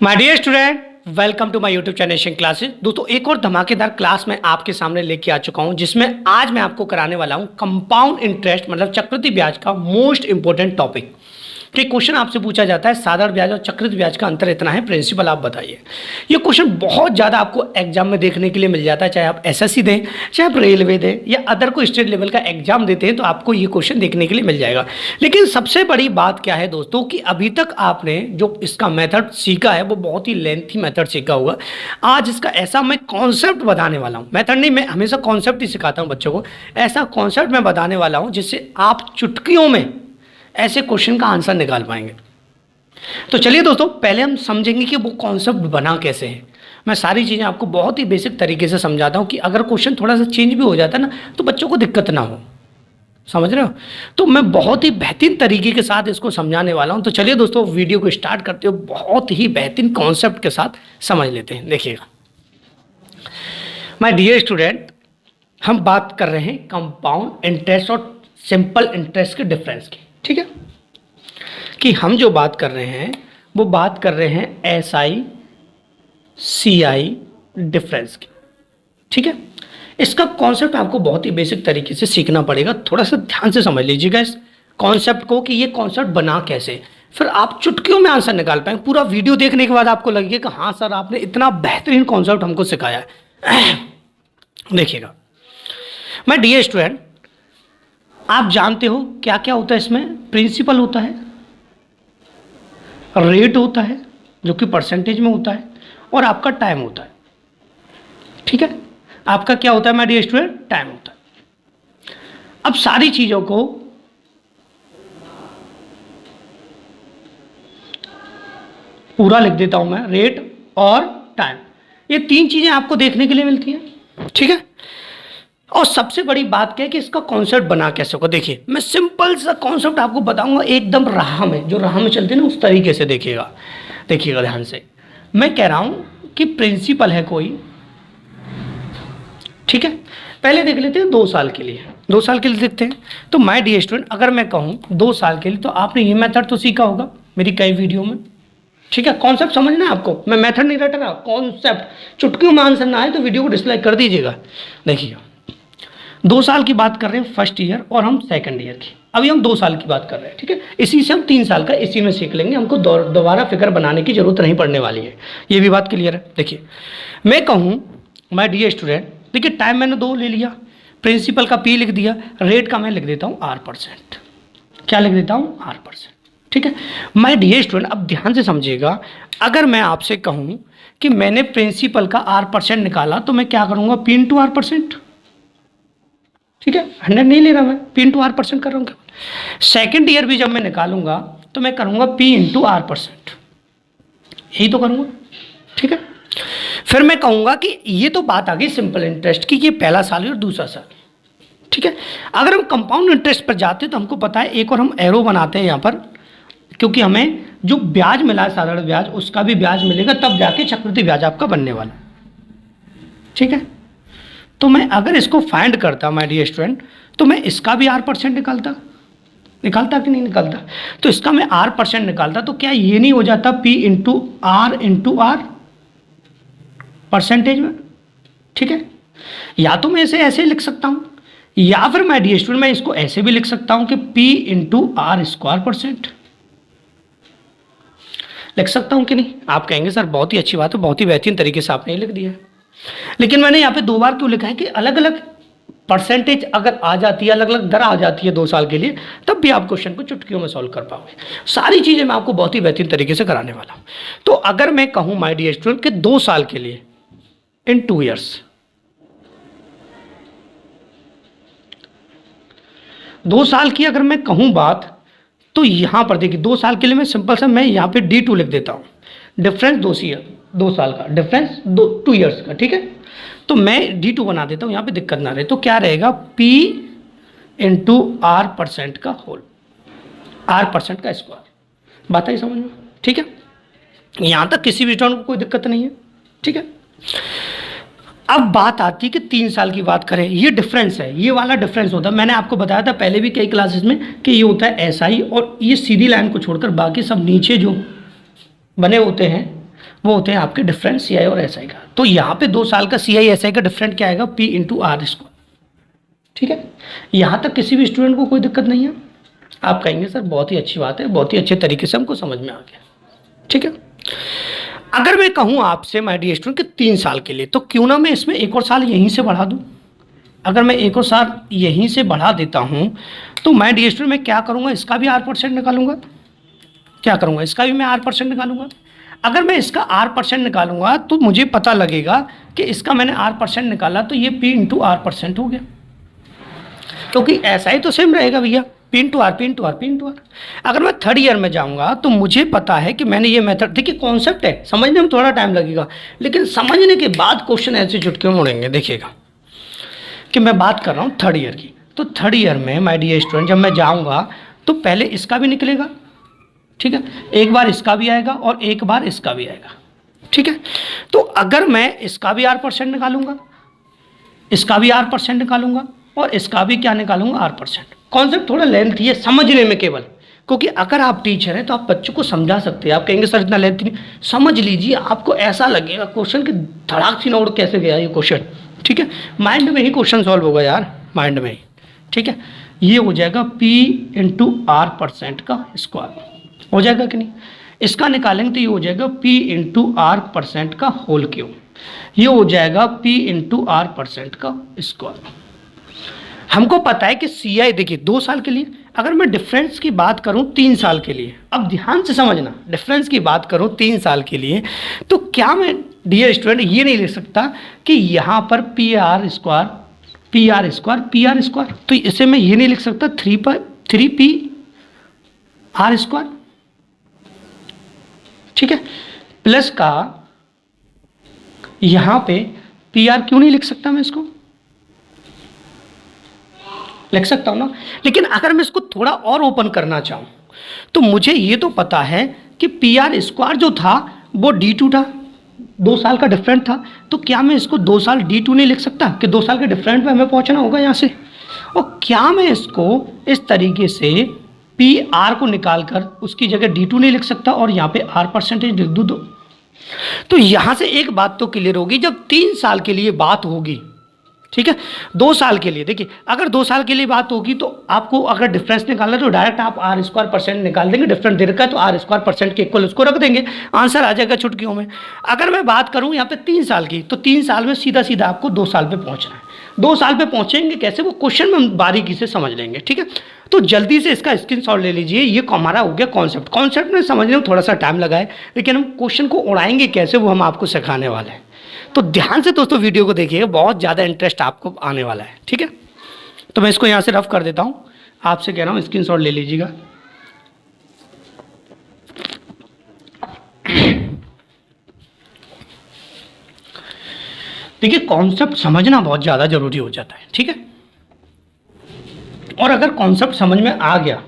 My dear student, welcome to my YouTube channel Asian classes. दोस्तों, एक और धमाकेदार क्लास में आपके सामने लेके आ चुका हूं, जिसमें आज मैं आपको कराने वाला हूं कंपाउंड इंटरेस्ट मतलब चक्रवृद्धि ब्याज का मोस्ट इंपोर्टेंट टॉपिक। कि क्वेश्चन आपसे पूछा जाता है साधारण ब्याज और चक्रवृद्धि ब्याज का अंतर इतना है, प्रिंसिपल आप बताइए। ये क्वेश्चन बहुत ज़्यादा आपको एग्जाम में देखने के लिए मिल जाता है, चाहे आप एसएससी दें, चाहे आप रेलवे दें या अदर कोई स्टेट लेवल का एग्जाम देते हैं तो आपको ये क्वेश्चन देखने के लिए मिल जाएगा। लेकिन सबसे बड़ी बात क्या है दोस्तों, कि अभी तक आपने जो इसका मेथड सीखा है वो बहुत ही लेंथी मेथड सीखा हुआ। आज इसका ऐसा मैं कॉन्सेप्ट बताने वाला हूँ, मेथड नहीं, मैं हमेशा कॉन्सेप्ट ही सिखाता हूँ बच्चों को। ऐसा कॉन्सेप्ट मैं बताने वाला हूँ जिससे आप चुटकियों में ऐसे क्वेश्चन का आंसर निकाल पाएंगे। तो चलिए दोस्तों, पहले हम समझेंगे कि वो कॉन्सेप्ट बना कैसे है। मैं सारी चीज़ें आपको बहुत ही बेसिक तरीके से समझाता हूँ कि अगर क्वेश्चन थोड़ा सा चेंज भी हो जाता है ना तो बच्चों को दिक्कत ना हो, समझ रहे हो। तो मैं बहुत ही बेहतरीन तरीके के साथ इसको समझाने वाला हूँ। तो चलिए दोस्तों, वीडियो को स्टार्ट करते हो, बहुत ही बेहतरीन कॉन्सेप्ट के साथ समझ लेते हैं। देखिएगा माय डियर स्टूडेंट, हम बात कर रहे हैं कंपाउंड इंटरेस्ट और सिंपल इंटरेस्ट के डिफरेंस की। ठीक है, कि हम जो बात कर रहे हैं वो बात कर रहे हैं एसआई सीआई डिफरेंस की। ठीक है, इसका कॉन्सेप्ट आपको बहुत ही बेसिक तरीके से सीखना पड़ेगा। थोड़ा सा ध्यान से समझ लीजिएगा इस कॉन्सेप्ट को कि ये कॉन्सेप्ट बना कैसे, फिर आप चुटकियों में आंसर निकाल पाएंगे। पूरा वीडियो देखने के बाद आपको लगेगा कि हाँ सर, आपने इतना बेहतरीन कॉन्सेप्ट हमको सिखाया है। देखिएगा माय डियर स्टूडेंट, आप जानते हो क्या क्या होता है इसमें। प्रिंसिपल होता है, रेट होता है जो कि परसेंटेज में होता है, और आपका टाइम होता है। ठीक है, आपका क्या होता है माय डियर स्टूडेंट, टाइम होता है। अब सारी चीजों को पूरा लिख देता हूं मैं, रेट और टाइम, ये तीन चीजें आपको देखने के लिए मिलती हैं। ठीक है, और सबसे बड़ी बात क्या है कि इसका कॉन्सेप्ट बना कैसे होगा। देखिए, मैं सिंपल सा कॉन्सेप्ट आपको बताऊंगा, एकदम राह में, जो राह में चलते हैं ना उस तरीके से। देखिएगा ध्यान से। मैं कह रहा हूं कि प्रिंसिपल है कोई, ठीक है। पहले देख लेते हैं 2 साल के लिए, 2 साल के लिए देखते हैं। तो माय डियर स्टूडेंट, अगर मैं कहूँ 2 साल के लिए, तो आपने ये मेथड तो सीखा होगा मेरी कई वीडियो में। ठीक है, कॉन्सेप्ट समझना है आपको, मैं मेथड नहीं रट रहा, कॉन्सेप्ट। चुटकियों में आंसर ना आए तो वीडियो को डिसलाइक कर दीजिएगा। देखिएगा 2 साल की बात कर रहे हैं, फर्स्ट ईयर, और हम सेकंड ईयर की। अभी हम 2 साल की बात कर रहे हैं। ठीक है, इसी से हम 3 साल का इसी में सीख लेंगे, हमको दोबारा फिगर बनाने की जरूरत नहीं पड़ने वाली है। ये भी बात क्लियर है। देखिए, मैं कहूँ माय डियर स्टूडेंट, देखिए टाइम मैंने 2 ले लिया, प्रिंसिपल का P लिख दिया, रेट का मैं लिख देता हूँ R%। क्या लिख देता हूँ, R%। ठीक है माय डियर स्टूडेंट, अब ध्यान से समझिएगा। अगर मैं आपसे कहूँ कि मैंने प्रिंसिपल का R% निकाला, तो मैं क्या करूँगा, P इंटू R%। ठीक है, 100 नहीं ले रहा मैं, P इंटू R% कर रहा हूँ। सेकेंड ईयर भी जब मैं निकालूंगा तो मैं करूँगा P इंटू R%, यही तो करूँगा। ठीक है, फिर मैं कहूँगा कि ये तो बात आ गई सिंपल इंटरेस्ट की, ये पहला साल है और दूसरा साल। ठीक है, अगर हम कंपाउंड इंटरेस्ट पर जाते हैं तो हमको पता है, एक और हम एरो बनाते हैं यहाँ पर, क्योंकि हमें जो ब्याज मिला है साधारण ब्याज, उसका भी ब्याज मिलेगा, तब जाके चक्रवृद्धि ब्याज आपका बनने वाला। ठीक है, तो मैं अगर इसको फाइंड करता माय डियर स्टूडेंट, तो मैं इसका भी R% निकालता कि नहीं निकालता। तो इसका मैं R% निकालता, तो क्या ये नहीं हो जाता P इंटू R परसेंटेज में। ठीक है, या तो मैं इसे ऐसे लिख सकता हूं, या फिर माय डियर स्टूडेंट मैं इसको ऐसे भी लिख सकता हूं कि P इंटू R²% लिख सकता हूं कि नहीं। आप कहेंगे सर बहुत ही अच्छी बात है, बहुत ही बेहतरीन तरीके से आपने लिख दिया है, लेकिन मैंने यहाँ पे 2 बार क्यों लिखा है कि अलग अलग परसेंटेज अगर आ जाती है, अलग अलग दर आ जाती है 2 साल के लिए, तब भी आप क्वेश्चन को चुटकियों में सॉल्व कर पाओगे। सारी चीजें मैं आपको बहुत ही बेहतरीन तरीके से कराने वाला हूं। तो अगर मैं कहूं माय डियर स्टूडेंट कि 2 साल के लिए इन 2 ईयर्स, 2 साल की अगर मैं कहूं बात, तो यहां पर देखिए 2 साल के लिए मैं सिंपल सा मैं यहां पे D2 लिख देता हूं। डिफरेंस 2 साल का डिफरेंस 2 ईयर्स का। ठीक है, तो मैं D2 बना देता हूँ, यहाँ पे दिक्कत ना रहे। तो क्या रहेगा, P इंटू R% का होल, R% का स्क्वायर। बात आई समझ में। ठीक है, यहाँ तक किसी भी स्टूडेंट को कोई दिक्कत नहीं है। ठीक है, अब बात आती है कि 3 साल की बात करें, ये डिफरेंस है, ये वाला डिफरेंस होता है। मैंने आपको बताया था पहले भी कई क्लासेस में कि ये होता है एसआई, और ये सीधी लाइन को छोड़कर बाकी सब नीचे जो बने होते हैं वो होते हैं आपके डिफरेंट सी आई और एस आई का। तो यहाँ पे 2 साल का सी आई एस आई का डिफरेंट क्या आएगा, पी इंटू आर स्क्वायर। ठीक है, यहाँ तक किसी भी स्टूडेंट को कोई दिक्कत नहीं है? आप कहेंगे सर बहुत ही अच्छी बात है, बहुत ही अच्छे तरीके से हमको समझ में आ गया। ठीक है, अगर मैं कहूँ आपसे माय डियर स्टूडेंट कि 3 साल के लिए, तो क्यों ना मैं इसमें एक और साल यहीं से बढ़ा दूँ। अगर मैं एक और साल यहीं से बढ़ा देता हूँ तो माय डियर स्टूडेंट मैं क्या करूँगा, इसका भी R% निकालूंगा। क्या करूँगा, इसका भी मैं R% निकालूंगा। अगर मैं इसका R% निकालूंगा तो मुझे पता लगेगा कि इसका मैंने R% निकाला तो ये P इंटू R% हो गया, क्योंकि ऐसा ही तो सेम रहेगा भैया, P into R, P into R, P into R. अगर मैं 3rd ईयर में जाऊंगा तो मुझे पता है कि मैंने ये मेथड, देखिए कॉन्सेप्ट है, समझने में थोड़ा टाइम लगेगा, लेकिन समझने के बाद क्वेश्चन ऐसे चुटकियों मुड़ेंगे। देखिएगा कि मैं बात कर रहा हूँ 3rd ईयर की, तो 3rd ईयर में माय डियर स्टूडेंट जब मैं जाऊँगा तो पहले इसका भी निकलेगा। ठीक है, एक बार इसका भी आएगा और एक बार इसका भी आएगा। ठीक है, तो अगर मैं इसका भी R% निकालूंगा, इसका भी R% निकालूंगा और इसका भी क्या निकालूंगा, R%। कॉन्सेप्ट थोड़ा लेंथी है समझने में केवल, क्योंकि अगर आप टीचर हैं तो आप बच्चों को समझा सकते हैं। आप कहेंगे सर इतना लेंथी नहीं, समझ लीजिए, आपको ऐसा लगेगा क्वेश्चन कि धड़ाक सी नोट कैसे गया ये क्वेश्चन। ठीक है, माइंड में ही क्वेश्चन सॉल्व होगा यार, माइंड में ही। ठीक है, ये हो जाएगा P इंटू R% का स्क्वायर, हो जाएगा कि नहीं। इसका निकालेंगे तो ये हो जाएगा P इंटू R% का होल क्यूब, ये हो जाएगा P इंटू R% का स्क्वायर। हमको पता है कि सी आई, देखिए 2 साल के लिए, अगर मैं डिफरेंस की बात करूं 3 साल के लिए, अब ध्यान से समझना, डिफरेंस की बात करूं 3 साल के लिए, तो क्या मैं डियर स्टूडेंट ये नहीं लिख सकता कि यहाँ पर पी आर स्क्वायर, तो इसे मैं ये नहीं लिख सकता 3P R स्क्वायर। ठीक है, प्लस का यहाँ पे PR क्यों नहीं लिख सकता, मैं इसको लिख सकता हूँ ना। लेकिन अगर मैं इसको थोड़ा और ओपन करना चाहूँ तो मुझे ये तो पता है कि PR स्क्वायर जो था वो D2 था, 2 साल का डिफरेंट था, तो क्या मैं इसको 2 साल D2 नहीं लिख सकता कि 2 साल के डिफरेंट में हमें पहुँचना होगा यहाँ से। और क्या मैं इसको इस तरीके से PR को निकाल कर उसकी जगह D2 नहीं लिख सकता और यहाँ पे R% लिख दूँ तो यहाँ से एक बात तो क्लियर होगी, जब 3 साल के लिए बात होगी, ठीक है, 2 साल के लिए, देखिए अगर 2 साल के लिए बात होगी तो आपको अगर डिफरेंस निकालना है तो डायरेक्ट आप R² % निकाल देंगे, डिफरेंस दे रखा है तो R² % के इक्वल उसको रख देंगे, आंसर आ जाएगा चुटकियों में। अगर मैं बात करूं यहाँ पे 3 साल की, तो 3 साल में सीधा सीधा आपको 2 साल पे पहुंचना है। 2 साल पे पहुंचेंगे कैसे, वो क्वेश्चन में हम बारीकी से समझ लेंगे। ठीक है, तो जल्दी से इसका स्क्रीनशॉट ले लीजिए। ये हमारा हो गया कॉन्सेप्ट में समझने में थोड़ा सा टाइम लगा है, लेकिन हम क्वेश्चन को उड़ाएंगे कैसे वो हम आपको सिखाने वाले हैं। तो ध्यान से दोस्तों वीडियो को देखिएगा, बहुत ज़्यादा इंटरेस्ट आपको आने वाला है। ठीक है, तो मैं इसको यहाँ से रफ कर देता हूँ, आपसे कह रहा हूँ स्क्रीनशॉट ले लीजिएगा। देखिए कॉन्सेप्ट समझना बहुत ज़्यादा जरूरी हो जाता है। ठीक है, और अगर कॉन्सेप्ट समझ में आ गया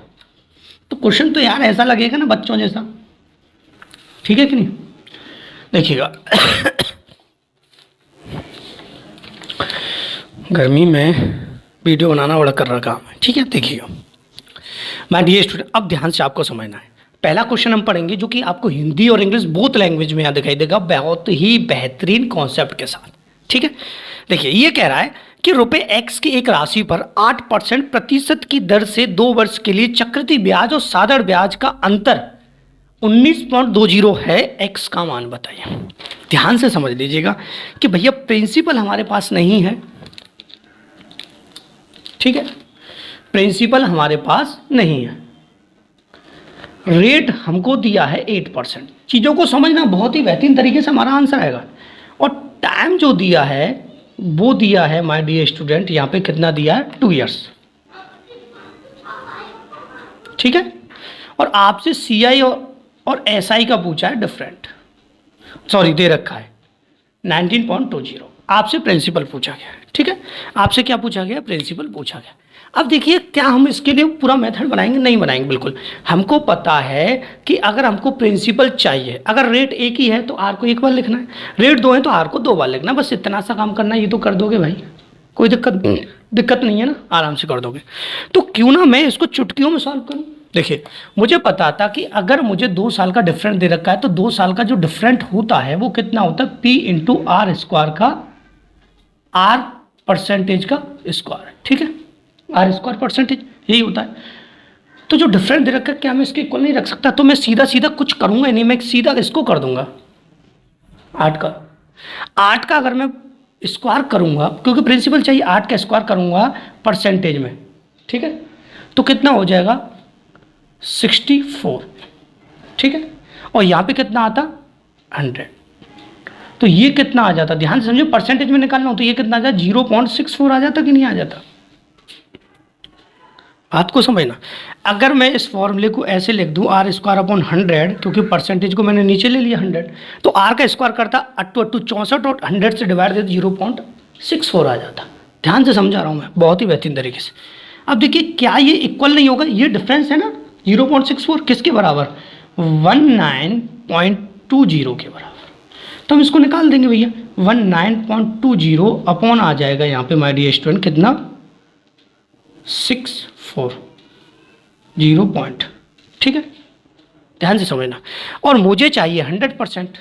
तो क्वेश्चन तो यार ऐसा लगेगा ना बच्चों जैसा। ठीक है कि नहीं, देखिएगा गर्मी में वीडियो बनाना बड़ा कर रहा काम है। ठीक है, देखिएगा माय डियर स्टूडेंट, अब ध्यान से आपको समझना है। पहला क्वेश्चन हम पढ़ेंगे जो कि आपको हिंदी और इंग्लिश बोथ लैंग्वेज में यहाँ दिखाई देगा, बहुत ही बेहतरीन कॉन्सेप्ट के साथ। ठीक है, देखिए ये कह रहा है कि ₹X की एक राशि पर 8% प्रतिशत की दर से 2 वर्ष के लिए चक्रवृद्धि ब्याज और साधारण ब्याज का अंतर 19.20 है, X का मान बताइए। ध्यान से समझ लीजिएगा कि भैया प्रिंसिपल हमारे पास नहीं है। ठीक है, प्रिंसिपल हमारे पास नहीं है, रेट हमको दिया है 8%। चीज़ों को समझना बहुत ही बेहतरीन तरीके से हमारा आंसर आएगा। और टाइम जो दिया है वो दिया है माय डियर स्टूडेंट, यहाँ पे कितना दिया है, 2 इयर्स। ठीक है, और आपसे CI और SI का पूछा है डिफरेंट, सॉरी दे रखा है 19.20, आपसे प्रिंसिपल पूछा गया है। ठीक है, आपसे क्या पूछा गया, प्रिंसिपल पूछा गया। अब देखिए क्या हम इसके लिए पूरा मेथड बनाएंगे, नहीं बनाएंगे, बिल्कुल हमको पता है कि अगर हमको प्रिंसिपल चाहिए, अगर रेट एक ही है तो R को एक बार लिखना है, रेट 2 है तो R को 2 बार लिखना है, बस इतना सा काम करना है। ये तो कर दोगे भाई, कोई दिक्कत नहीं है ना, आराम से कर दोगे। तो क्यों ना मैं इसको चुटकियों में सॉल्व करूँ, देखिए, मुझे पता था कि अगर मुझे 2 साल का डिफरेंट दे रखा है तो 2 साल का जो डिफरेंट होता है वो कितना होता है, पी इंटू आर स्क्वायर का आर परसेंटेज का स्क्वायर, ठीक है, आर स्क्वायर परसेंटेज यही होता है। तो जो डिफरेंट दे रखा है क्या मैं इसके इक्वल नहीं रख सकता? तो मैं सीधा सीधा कुछ करूंगा नहीं, मैं सीधा इसको कर दूंगा 8 का अगर मैं स्क्वायर करूंगा, क्योंकि प्रिंसिपल चाहिए, 8 का स्क्वायर करूंगा परसेंटेज में, ठीक है, तो कितना हो जाएगा 64, ठीक है, और यहाँ पे कितना आता 100, तो ये कितना आ जाता, ध्यान से समझो, परसेंटेज में निकालना हो तो ये कितना आ जाता 0.64 आ जाता कि नहीं आ जाता? बात को समझना। अगर मैं इस फॉर्मूले को ऐसे लिख दूं आर स्क्वायर अपॉन 100, क्योंकि परसेंटेज को मैंने नीचे ले लिया 100, तो आर का स्क्वायर करता 64 और 100 से डिवाइड दे 0.64 आ जाता। ध्यान से समझा रहा हूँ मैं बहुत ही बेहतरीन तरीके से। अब देखिए क्या ये इक्वल नहीं होगा, ये डिफरेंस है ना 0.64 किसके बराबर, 19.20 के बराबर, तो हम इसको निकाल देंगे भैया। 19.20 अपॉन आ जाएगा यहाँ पे माय डियर स्टूडेंट कितना 640 पॉइंट, ठीक है, ध्यान से समझना। और मुझे चाहिए 100%,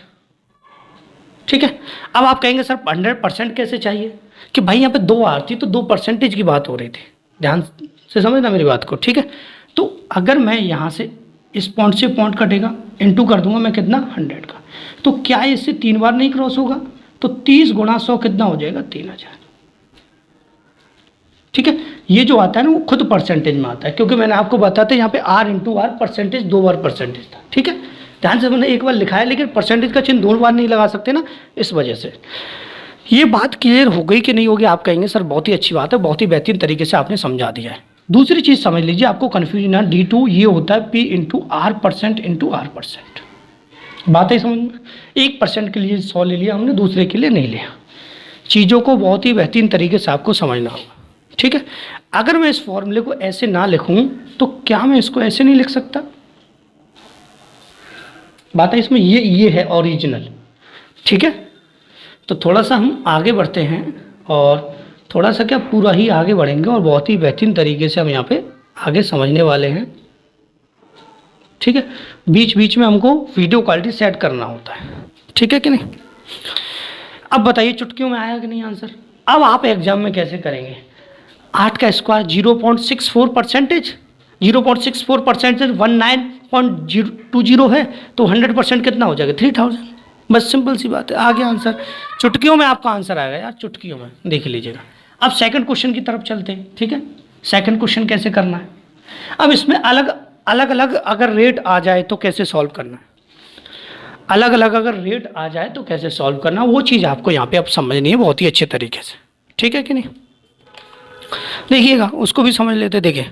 ठीक है। अब आप कहेंगे सर 100% कैसे चाहिए, कि भाई यहाँ पे 2 आर थी तो 2 परसेंटेज की बात हो रही थी, ध्यान से समझना मेरी बात को, ठीक है। तो अगर मैं यहाँ से इस पॉइंट से पॉइंट कटेगा, इनटू कर दूंगा मैं कितना 100 का, तो क्या इससे 3 बार नहीं क्रॉस होगा, तो 30 गुणा 100 कितना हो जाएगा 3000, ठीक है। ये जो आता है ना वो खुद परसेंटेज में आता है, क्योंकि मैंने आपको बताया था यहाँ पे आर इंटू आर परसेंटेज 2 बार परसेंटेज था, ठीक है। ध्यान से मैंने एक बार लिखा है, लेकिन परसेंटेज का चिन्ह 2 बार नहीं लगा सकते ना, इस वजह से। ये बात क्लियर हो गई कि नहीं होगी? आप कहेंगे सर बहुत ही अच्छी बात है, बहुत ही बेहतरीन तरीके से आपने समझा दिया है। दूसरी चीज़ समझ लीजिए, आपको कन्फ्यूजन है, D2 ये होता है P into are percent into are percent. बात है समझ में, 1% के लिए 100 ले लिया हमने, दूसरे के लिए नहीं लिया। चीज़ों को बहुत ही बेहतरीन तरीके से आपको समझना होगा, ठीक है। अगर मैं इस फॉर्मूले को ऐसे ना लिखूं तो क्या मैं इसको ऐसे नहीं लिख सकता? बात है इसमें, ये है ओरिजिनल, ठीक है। तो थोड़ा सा हम आगे बढ़ते हैं और थोड़ा सा क्या पूरा ही आगे बढ़ेंगे और बहुत ही बेहतरीन तरीके से हम यहाँ पे आगे समझने वाले हैं, ठीक है। बीच बीच में हमको वीडियो क्वालिटी सेट करना होता है, ठीक है कि नहीं। अब बताइए चुटकियों में आया कि नहीं आंसर? अब आप एग्जाम में कैसे करेंगे? 8 का स्क्वायर 0.64 परसेंटेज, 0.64 परसेंटेज 19.20 है, तो 100% कितना हो जाएगा 3000। बस सिंपल सी बात है, आ गया आंसर। चुटकियों में आपका आंसर आएगा यार, चुटकियों में देख लीजिएगा। अब सेकंड क्वेश्चन की तरफ चलते हैं, ठीक है। सेकंड क्वेश्चन कैसे करना है? अब इसमें अलग अलग अगर रेट आ जाए तो कैसे सॉल्व करना है, अलग अलग अगर रेट आ जाए तो कैसे सॉल्व करना, वो चीज़ आपको यहाँ पे अब समझनी है बहुत ही अच्छे तरीके से, ठीक है कि नहीं। देखिएगा उसको भी समझ लेते। देखिए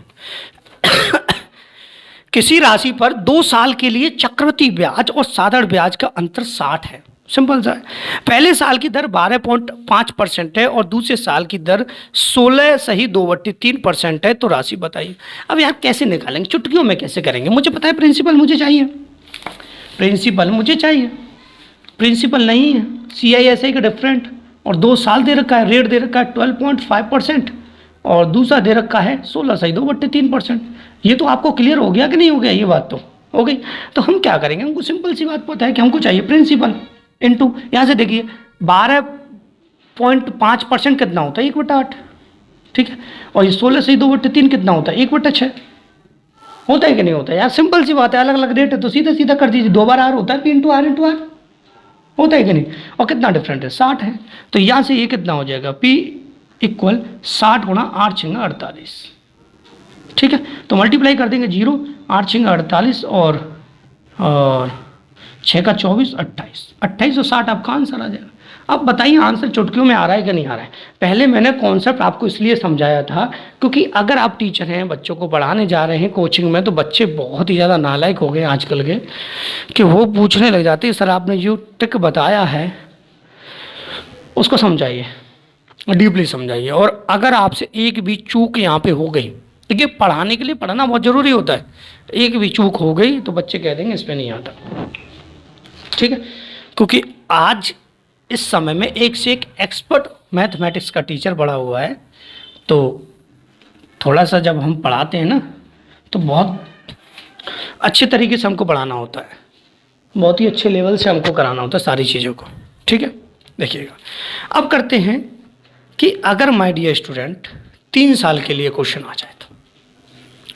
किसी राशि पर 2 साल के लिए चक्रवृद्धि ब्याज और साधारण ब्याज का अंतर 60 है। सिंपल सा है। पहले साल की दर 12.5% है और दूसरे साल की दर 16.2/3% है, तो राशि बताइए। अब यार कैसे निकालेंगे, चुटकियों में कैसे करेंगे? मुझे पता है प्रिंसिपल मुझे चाहिए, प्रिंसिपल मुझे चाहिए, प्रिंसिपल नहीं है, CISI का डिफरेंट, और 2 साल दे रखा है, रेट दे रखा है 12.5% और दूसरा दे रखा है 16.2/3%। ये तो आपको क्लियर हो गया कि नहीं हो गया? ये बात तो हो गई। तो हम क्या करेंगे, हमको सिंपल सी बात पता है कि हमको चाहिए प्रिंसिपल इनटू, यहाँ से देखिए 12.5% कितना होता है 1/8, ठीक है, और ये 16.2/3 कितना होता है 1/6 होता है कि नहीं होता है? यार सिंपल सी बात है, अलग अलग रेट है तो सीधा सीधा कर दीजिए, 2 बार आर होता है, P इंटू आर होता है कि नहीं। और कितना डिफरेंट है 60 है, तो यहाँ से ये कितना हो जाएगा P इक्वल 60 गुणा 8 6 48, ठीक है। तो मल्टीप्लाई कर देंगे 0, 8 6 48 और 6 का 24 28, 28 और 60 आपका आंसर आ जाएगा। अब बताइए आंसर चुटकियों में आ रहा है कि नहीं आ रहा है? पहले मैंने कॉन्सेप्ट आपको इसलिए समझाया था क्योंकि अगर आप टीचर हैं, बच्चों को पढ़ाने जा रहे हैं कोचिंग में, तो बच्चे बहुत ही ज़्यादा नालायक हो गए आजकल के, कि वो पूछने लग जाते हैं सर आपने जो ट्रिक बताया है उसको समझाइए, डीपली समझाइए। और अगर आपसे एक भी चूक यहाँ पे हो गई, देखिए पढ़ाने के लिए पढ़ना बहुत ज़रूरी होता है, एक भी चूक हो गई तो बच्चे कह देंगे इस पर नहीं आता, ठीक है। क्योंकि आज इस समय में एक से एक एक्सपर्ट मैथमेटिक्स का टीचर बड़ा हुआ है, तो थोड़ा सा जब हम पढ़ाते हैं ना तो बहुत अच्छे तरीके से हमको पढ़ाना होता है, बहुत ही अच्छे लेवल से हमको कराना होता है सारी चीज़ों को, ठीक है। देखिएगा, अब करते हैं कि अगर माय डियर स्टूडेंट 3 साल के लिए क्वेश्चन आ जाए तो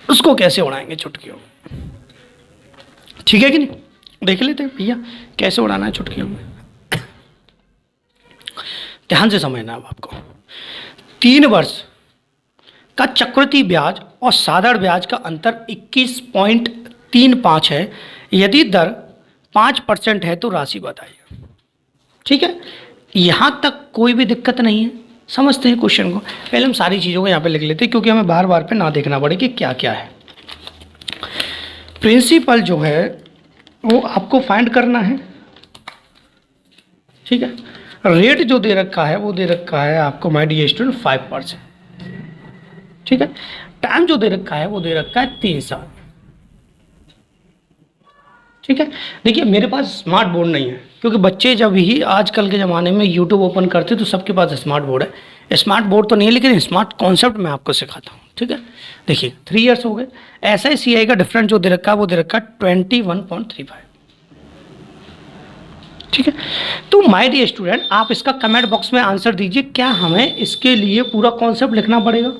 उसको कैसे उड़ाएंगे चुटकियों में, ठीक है कि नहीं। देख लेते हैं भैया कैसे उड़ाना है चुटकियों में। ध्यान से समझना है आपको। 3 वर्ष का चक्रवृद्धि ब्याज और साधारण ब्याज का अंतर 21.35 है। यदि दर 5% है तो राशि बताइए, ठीक है। यहां तक कोई भी दिक्कत नहीं है, समझते हैं क्वेश्चन को। पहले हम सारी चीज़ों को यहाँ पे लिख लेते हैं क्योंकि हमें बार बार पे ना देखना पड़े कि क्या क्या है। प्रिंसिपल जो है वो आपको फाइंड करना है, ठीक है। रेट जो दे रखा है वो दे रखा है आपको माय डियर स्टूडेंट 5%, ठीक है। टाइम जो दे रखा है वो दे रखा है 3 साल, ठीक है। देखिए मेरे पास स्मार्ट बोर्ड नहीं है क्योंकि बच्चे जब ही आजकल के ज़माने में यूट्यूब ओपन करते तो सबके पास स्मार्ट बोर्ड है। स्मार्ट बोर्ड तो नहीं है लेकिन स्मार्ट कॉन्सेप्ट मैं आपको सिखाता हूँ, ठीक है। देखिए 3 इयर्स हो गए। SICI का डिफरेंस जो दे रखा है वो दे रखा है 21.35, ठीक है। तो माय डियर स्टूडेंट आप इसका कमेंट बॉक्स में आंसर दीजिए, क्या हमें इसके लिए पूरा कॉन्सेप्ट लिखना पड़ेगा,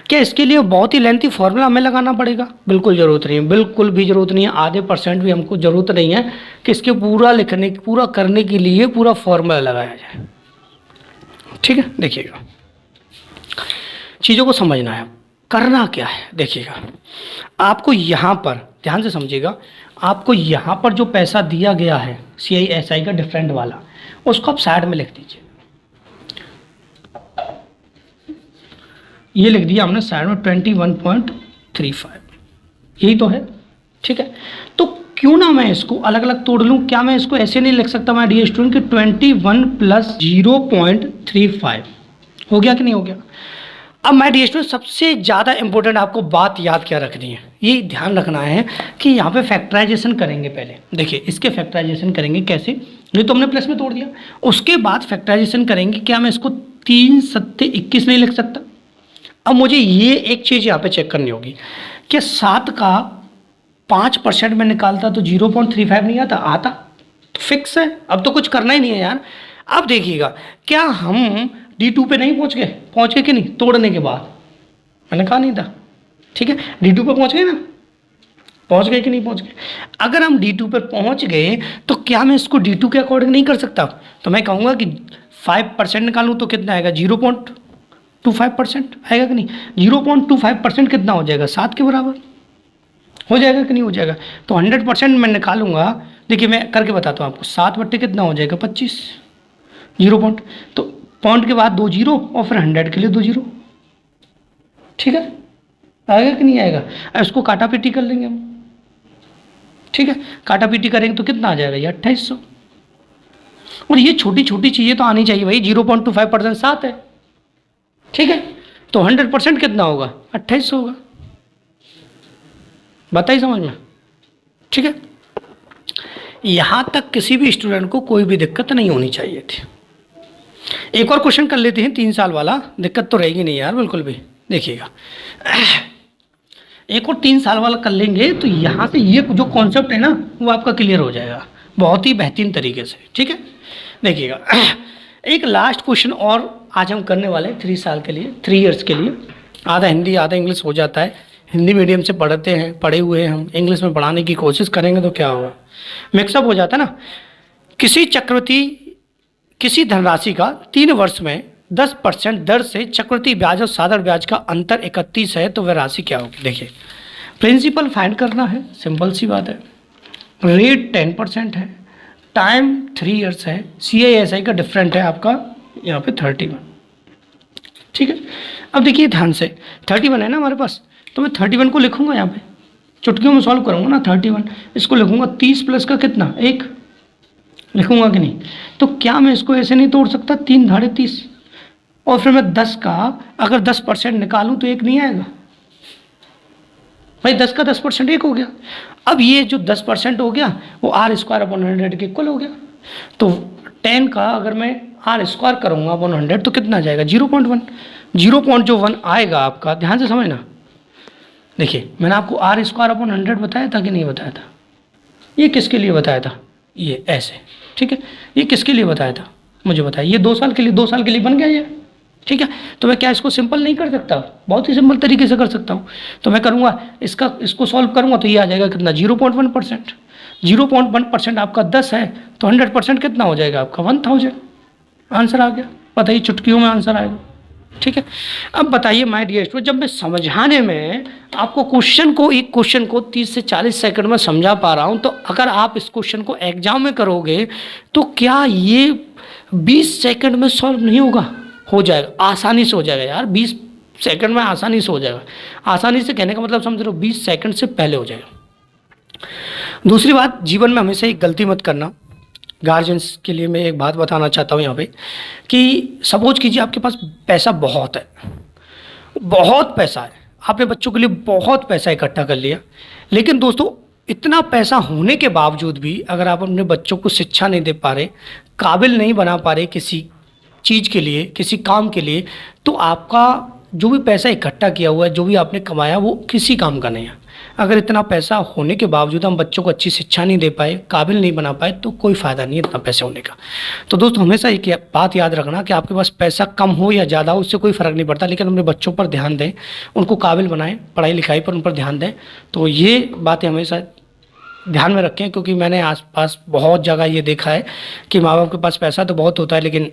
क्या इसके लिए बहुत ही लेंथी फॉर्मूला हमें लगाना पड़ेगा। बिल्कुल ज़रूरत नहीं है, बिल्कुल भी ज़रूरत नहीं है, आधे % भी हमको ज़रूरत नहीं है कि इसके पूरा करने के लिए पूरा फॉर्मूला लगाया जाए, ठीक है। देखिएगा चीज़ों को समझना है, करना क्या है। देखिएगा आपको यहाँ पर ध्यान से समझिएगा, आपको यहाँ पर जो पैसा दिया गया है CISI का डिफरेंट वाला, उसको आप साइड में लिख दीजिए। ये लिख दिया हमने साइड में 21.35, यही तो है, ठीक है। तो क्यों ना मैं इसको अलग अलग तोड़ लूँ, क्या मैं इसको ऐसे नहीं लिख सकता माय डियर स्टूडेंट कि 21 + 0.35 हो गया कि नहीं हो गया। अब माय डियर स्टूडेंट सबसे ज़्यादा इंपॉर्टेंट आपको बात याद क्या रखनी है, ये ध्यान रखना है कि यहाँ पे फैक्टराइजेशन करेंगे। पहले देखिए इसके फैक्टराइजेशन करेंगे कैसे, ये तो हमने प्लस में तोड़ दिया, उसके बाद फैक्टराइजेशन करेंगे। क्या मैं इसको 3 × 21 नहीं लिख सकता। अब मुझे ये एक चीज़ यहाँ पे चेक करनी होगी कि 7 का 5% में निकालता तो 0.35 नहीं आता तो फिक्स है, अब तो कुछ करना ही नहीं है यार। अब देखिएगा क्या हम D2 पे नहीं पहुँच गए कि नहीं, तोड़ने के बाद मैंने कहा नहीं था, ठीक है। D2 पे पहुँच गए ना, पहुँच गए कि नहीं पहुँच गए। अगर हम D2 पर पहुँच गए तो क्या मैं इसको D2 के अकॉर्डिंग नहीं कर सकता। तो मैं कहूँगा कि 5% निकालूँ तो कितना आएगा, 0.25% आएगा कि नहीं। 0.25% कितना हो जाएगा, 7 के बराबर हो जाएगा कि नहीं हो जाएगा। तो 100% मैं निकालूंगा, देखिए मैं करके बताता हूँ आपको। 7 बट्टे कितना हो जाएगा, 25, 0 पॉइंट, तो पॉइंट के बाद 2 0 और फिर 100 के लिए 2 0, ठीक है। आएगा कि नहीं आएगा। अब इसको काटा पीटी कर लेंगे हम, ठीक है। काटा पीटी करेंगे तो कितना आ जाएगा, ये 2800। और ये छोटी छोटी चीज़ें तो आनी चाहिए भाई। 0.25% 7 है, ठीक है। तो 100% कितना होगा, 2800 होगा। बताइए समझ में, ठीक है। यहां तक किसी भी स्टूडेंट को कोई भी दिक्कत नहीं होनी चाहिए थी। एक और क्वेश्चन कर लेते हैं 3 साल वाला, दिक्कत तो रहेगी नहीं यार बिल्कुल भी। देखिएगा एक और 3 साल वाला कर लेंगे तो यहां से ये जो कॉन्सेप्ट है ना वो आपका क्लियर हो जाएगा बहुत ही बेहतरीन तरीके से, ठीक है। देखिएगा एक लास्ट क्वेश्चन और आज हम करने वाले हैं 3 साल के लिए, 3 इयर्स के लिए। आधा हिंदी आधा इंग्लिश हो जाता है, हिंदी मीडियम से पढ़े हुए हैं हम, इंग्लिश में पढ़ाने की कोशिश करेंगे तो क्या होगा, मिक्सअप हो जाता है ना। किसी धनराशि का 3 वर्ष में 10% दर से चक्रवृद्धि ब्याज और साधारण ब्याज का अंतर 31 है तो वह राशि क्या होगी। देखिए प्रिंसिपल फाइंड करना है, सिंपल सी बात है। रेट 10% है, टाइम 3 इयर्स है, CISI का डिफरेंट है आपका यहाँ पे 31, ठीक है। अब देखिए ध्यान से 31 है ना हमारे पास, तो मैं 31 को लिखूंगा यहाँ पे, चुटकियों में सॉल्व करूंगा ना 31, इसको लिखूंगा 30 प्लस का कितना 1 लिखूंगा कि नहीं। तो क्या मैं इसको ऐसे नहीं तोड़ सकता, 3 धाड़े 30 और फिर मैं 10 का अगर 10% निकालूं तो 1 नहीं आएगा भाई। 10 का 10% 1 हो गया। अब ये जो 10% हो गया वो R² / 100 के इक्वल हो गया। तो 10 का अगर मैं R² करूंगा 100 तो कितना आ जाएगा 0.1 आएगा आपका। ध्यान से समझना देखिए मैंने आपको आर स्क्वायर अपॉन 100 बताया था कि नहीं बताया था? ये किसके लिए बताया था? ये ऐसे, ठीक है। ये किसके लिए बताया था मुझे बताया? ये 2 साल के लिए, 2 साल के लिए बन गया ये, ठीक है। तो मैं क्या इसको सिंपल नहीं कर सकता? बहुत ही सिंपल तरीके से कर सकता हूँ। तो मैं करूँगा इसको सॉल्व करूँगा तो ये आ जाएगा कितना? 0.1%। 0.1% आपका 10 है तो 100% कितना हो जाएगा आपका? 1000। आंसर आ गया। बताइए चुटकियों में आंसर आएगा, ठीक है। अब बताइए माय डियर स्टूडेंट, जब मैं समझाने में आपको एक क्वेश्चन को 30 से 40 सेकंड में समझा पा रहा हूं, तो अगर आप इस क्वेश्चन को एग्जाम में करोगे तो क्या ये 20 सेकंड में सॉल्व नहीं होगा? हो जाएगा, आसानी से हो जाएगा यार। 20 सेकंड में आसानी से हो जाएगा। आसानी से कहने का मतलब समझ रहे हो, 20 सेकंड से पहले हो जाएगा। दूसरी बात, जीवन में हमेशा एक गलती मत करना। गार्जियंस के लिए मैं एक बात बताना चाहता हूँ यहाँ पे कि सपोज कीजिए आपके पास पैसा बहुत है, बहुत पैसा है, आपने बच्चों के लिए बहुत पैसा इकट्ठा कर लिया, लेकिन दोस्तों इतना पैसा होने के बावजूद भी अगर आप अपने बच्चों को शिक्षा नहीं दे पा रहे, काबिल नहीं बना पा रहे किसी चीज़ के लिए, किसी काम के लिए, तो आपका जो भी पैसा इकट्ठा किया हुआ है, जो भी आपने कमाया, वो किसी काम का नहीं है। अगर इतना पैसा होने के बावजूद हम बच्चों को अच्छी शिक्षा नहीं दे पाए, काबिल नहीं बना पाए, तो कोई फ़ायदा नहीं है इतना पैसे होने का। तो दोस्तों हमेशा एक बात याद रखना कि आपके पास पैसा कम हो या ज़्यादा हो, उससे कोई फ़र्क नहीं पड़ता, लेकिन अपने बच्चों पर ध्यान दें, उनको काबिल बनाएं, पढ़ाई लिखाई पर उन पर ध्यान दें। तो ये बातें हमेशा ध्यान में रखें, क्योंकि मैंने आसपास बहुत जगह ये देखा है कि माँ बाप के पास पैसा तो बहुत होता है, लेकिन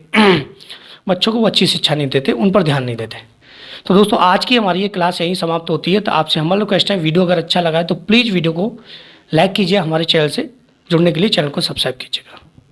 बच्चों को वो अच्छी शिक्षा नहीं देते, उन पर ध्यान नहीं देते। तो दोस्तों आज की हमारी ये क्लास यहीं समाप्त होती है। तो आपसे हमारा रिक्वेस्ट है, वीडियो अगर अच्छा लगा है तो प्लीज़ वीडियो को लाइक कीजिए, हमारे चैनल से जुड़ने के लिए चैनल को सब्सक्राइब कीजिएगा।